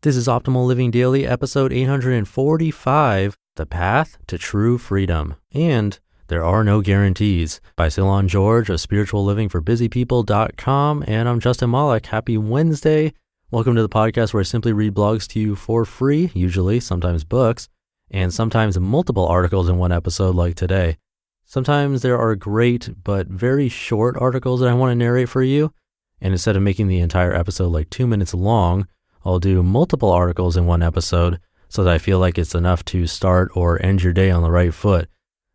This is Optimal Living Daily, episode 845, The Path to True Freedom, and There Are No Guarantees, by Cylon George of spirituallivingforbusypeople.com, and I'm Justin Malik. Happy Wednesday. Welcome to the podcast where I simply read blogs to you for free, usually, sometimes books, and sometimes multiple articles in one episode like today. Sometimes there are great but very short articles that I want to narrate for you, and instead of making the entire episode like 2 minutes long, I'll do multiple articles in one episode so that I feel like it's enough to start or end your day on the right foot.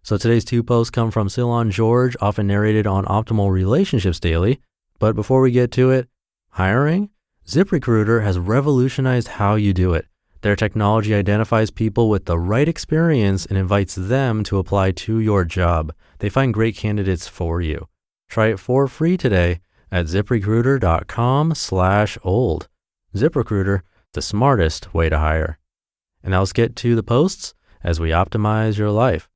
So today's two posts come from Cylon George, often narrated on Optimal Relationships Daily. But before we get to it, hiring? ZipRecruiter has revolutionized how you do it. Their technology identifies people with the right experience and invites them to apply to your job. They find great candidates for you. Try it for free today at ziprecruiter.com/old. ZipRecruiter, the smartest way to hire. And now let's get to the posts as we optimize your life.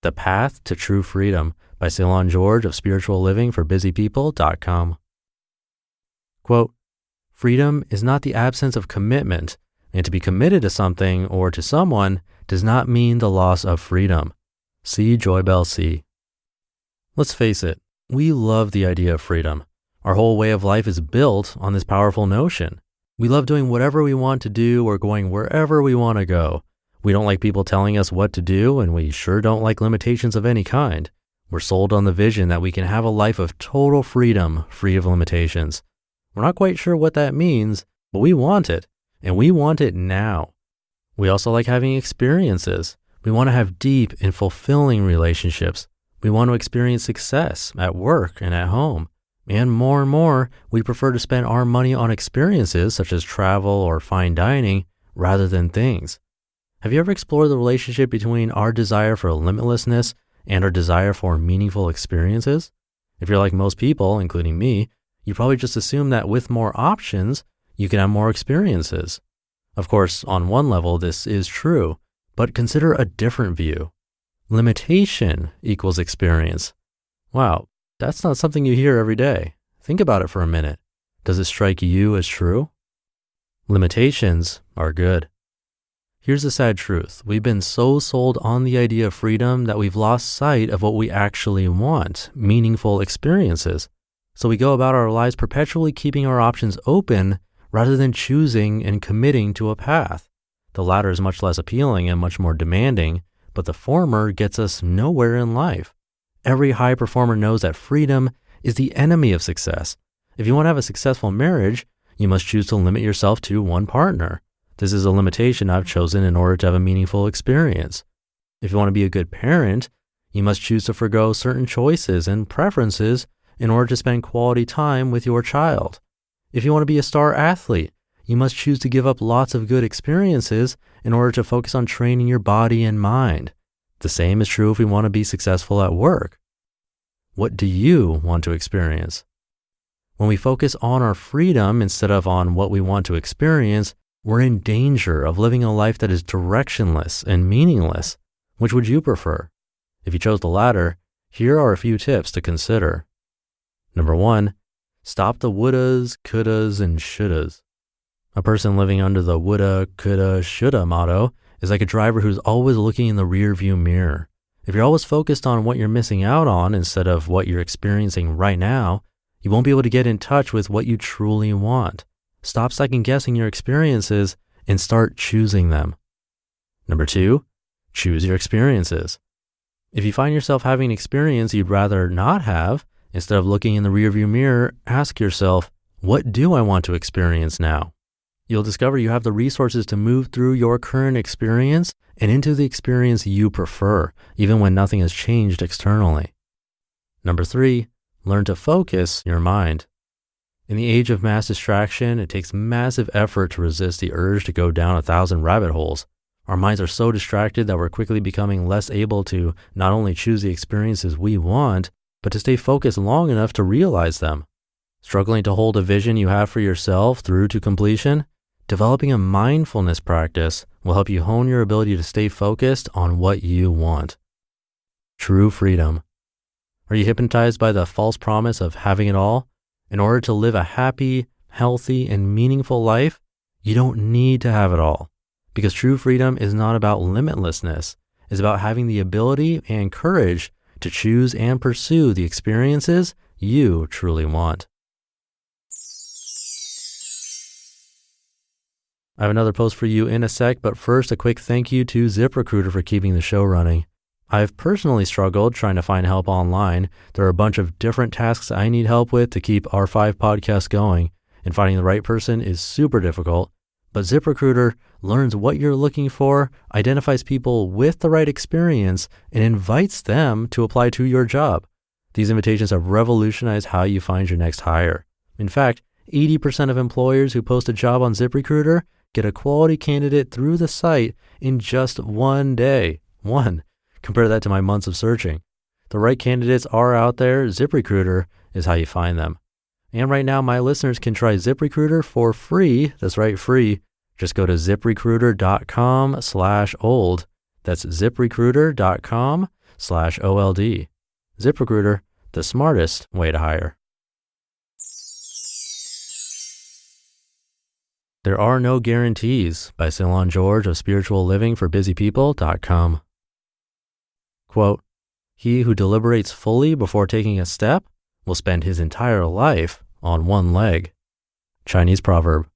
The Path to True Freedom by Cylon George of spirituallivingforbusypeople.com. Quote, freedom is not the absence of commitment, and to be committed to something or to someone does not mean the loss of freedom. See Joy Bell C. Let's face it. We love the idea of freedom. Our whole way of life is built on this powerful notion. We love doing whatever we want to do or going wherever we want to go. We don't like people telling us what to do, and we sure don't like limitations of any kind. We're sold on the vision that we can have a life of total freedom, free of limitations. We're not quite sure what that means, but we want it, and we want it now. We also like having experiences. We want to have deep and fulfilling relationships. We want to experience success at work and at home. And more, we prefer to spend our money on experiences such as travel or fine dining rather than things. Have you ever explored the relationship between our desire for limitlessness and our desire for meaningful experiences? If you're like most people, including me, you probably just assume that with more options, you can have more experiences. Of course, on one level, this is true, but consider a different view. Limitation equals experience. Wow, that's not something you hear every day. Think about it for a minute. Does it strike you as true? Limitations are good. Here's the sad truth. We've been so sold on the idea of freedom that we've lost sight of what we actually want, meaningful experiences. So we go about our lives perpetually keeping our options open rather than choosing and committing to a path. The latter is much less appealing and much more demanding, but the former gets us nowhere in life. Every high performer knows that freedom is the enemy of success. If you want to have a successful marriage, you must choose to limit yourself to one partner. This is a limitation I've chosen in order to have a meaningful experience. If you want to be a good parent, you must choose to forgo certain choices and preferences in order to spend quality time with your child. If you want to be a star athlete, you must choose to give up lots of good experiences in order to focus on training your body and mind. The same is true if we want to be successful at work. What do you want to experience? When we focus on our freedom instead of on what we want to experience, we're in danger of living a life that is directionless and meaningless. Which would you prefer? If you chose the latter, here are a few tips to consider. Number 1, stop the wouldas, couldas, and shouldas. A person living under the woulda, coulda, shoulda motto is like a driver who's always looking in the rearview mirror. If you're always focused on what you're missing out on instead of what you're experiencing right now, you won't be able to get in touch with what you truly want. Stop second-guessing your experiences and start choosing them. Number 2, choose your experiences. If you find yourself having an experience you'd rather not have, instead of looking in the rearview mirror, ask yourself, what do I want to experience now? You'll discover you have the resources to move through your current experience and into the experience you prefer, even when nothing has changed externally. Number 3, learn to focus your mind. In the age of mass distraction, it takes massive effort to resist the urge to go down 1,000 rabbit holes. Our minds are so distracted that we're quickly becoming less able to not only choose the experiences we want, but to stay focused long enough to realize them. Struggling to hold a vision you have for yourself through to completion? Developing a mindfulness practice will help you hone your ability to stay focused on what you want. True freedom. Are you hypnotized by the false promise of having it all? In order to live a happy, healthy, and meaningful life, you don't need to have it all. Because true freedom is not about limitlessness. It's about having the ability and courage to choose and pursue the experiences you truly want. I have another post for you in a sec, but first a quick thank you to ZipRecruiter for keeping the show running. I've personally struggled trying to find help online. There are a bunch of different tasks I need help with to keep our 5 podcasts going, and finding the right person is super difficult. But ZipRecruiter learns what you're looking for, identifies people with the right experience, and invites them to apply to your job. These invitations have revolutionized how you find your next hire. In fact, 80% of employers who post a job on ZipRecruiter get a quality candidate through the site in just one day. Compare that to my months of searching. The right candidates are out there. ZipRecruiter is how you find them. And right now, my listeners can try ZipRecruiter for free. That's right, free. Just go to ziprecruiter.com/old. That's ziprecruiter.com/OLD. ZipRecruiter, the smartest way to hire. There Are No Guarantees by Cylon George of spirituallivingforbusypeople.com. Quote, "He who deliberates fully before taking a step will spend his entire life on one leg." Chinese proverb.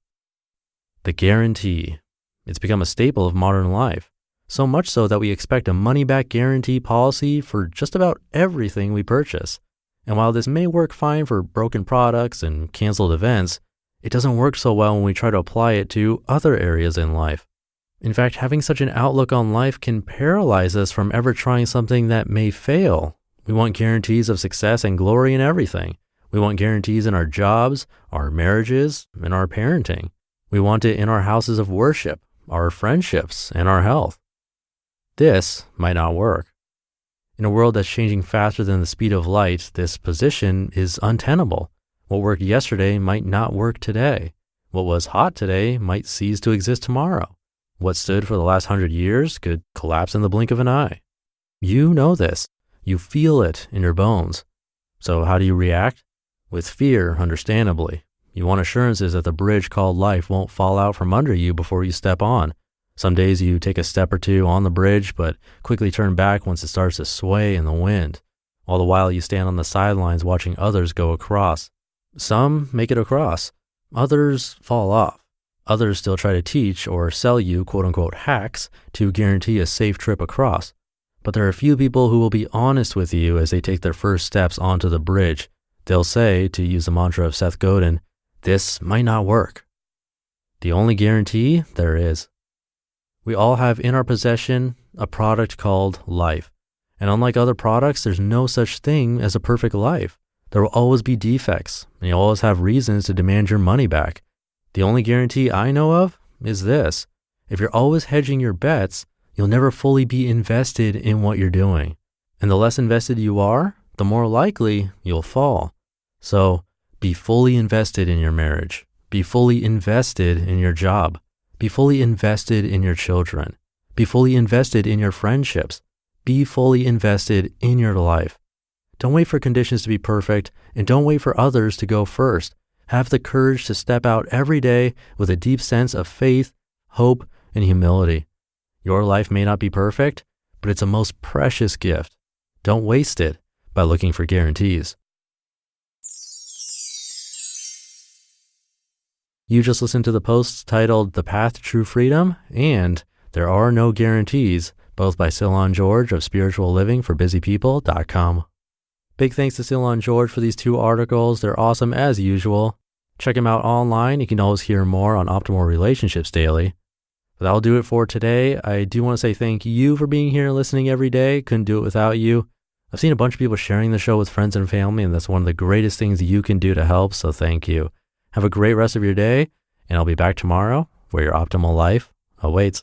The guarantee. It's become a staple of modern life, so much so that we expect a money-back guarantee policy for just about everything we purchase. And while this may work fine for broken products and canceled events, it doesn't work so well when we try to apply it to other areas in life. In fact, having such an outlook on life can paralyze us from ever trying something that may fail. We want guarantees of success and glory in everything. We want guarantees in our jobs, our marriages, and our parenting. We want it in our houses of worship, our friendships, and our health. This might not work. In a world that's changing faster than the speed of light, this position is untenable. What worked yesterday might not work today. What was hot today might cease to exist tomorrow. What stood for the last 100 years could collapse in the blink of an eye. You know this. You feel it in your bones. So how do you react? With fear, understandably. You want assurances that the bridge called life won't fall out from under you before you step on. Some days you take a step or two on the bridge, but quickly turn back once it starts to sway in the wind. All the while you stand on the sidelines watching others go across. Some make it across. Others fall off. Others still try to teach or sell you quote-unquote hacks to guarantee a safe trip across. But there are a few people who will be honest with you as they take their first steps onto the bridge. They'll say, to use the mantra of Seth Godin, "This might not work." The only guarantee there is. We all have in our possession a product called life. And unlike other products, there's no such thing as a perfect life. There will always be defects, and you'll always have reasons to demand your money back. The only guarantee I know of is this. If you're always hedging your bets, you'll never fully be invested in what you're doing. And the less invested you are, the more likely you'll fall. So be fully invested in your marriage. Be fully invested in your job. Be fully invested in your children. Be fully invested in your friendships. Be fully invested in your life. Don't wait for conditions to be perfect, and don't wait for others to go first. Have the courage to step out every day with a deep sense of faith, hope, and humility. Your life may not be perfect, but it's a most precious gift. Don't waste it by looking for guarantees. You just listened to the posts titled "The Path to True Freedom" and "There Are No Guarantees," both by Cylon George of spirituallivingforbusypeople.com. Big thanks to Cylon George for these 2 articles. They're awesome as usual. Check him out online. You can always hear more on Optimal Relationships Daily. But that'll do it for today. I do want to say thank you for being here and listening every day. Couldn't do it without you. I've seen a bunch of people sharing the show with friends and family, and that's one of the greatest things you can do to help, so thank you. Have a great rest of your day, and I'll be back tomorrow where your optimal life awaits.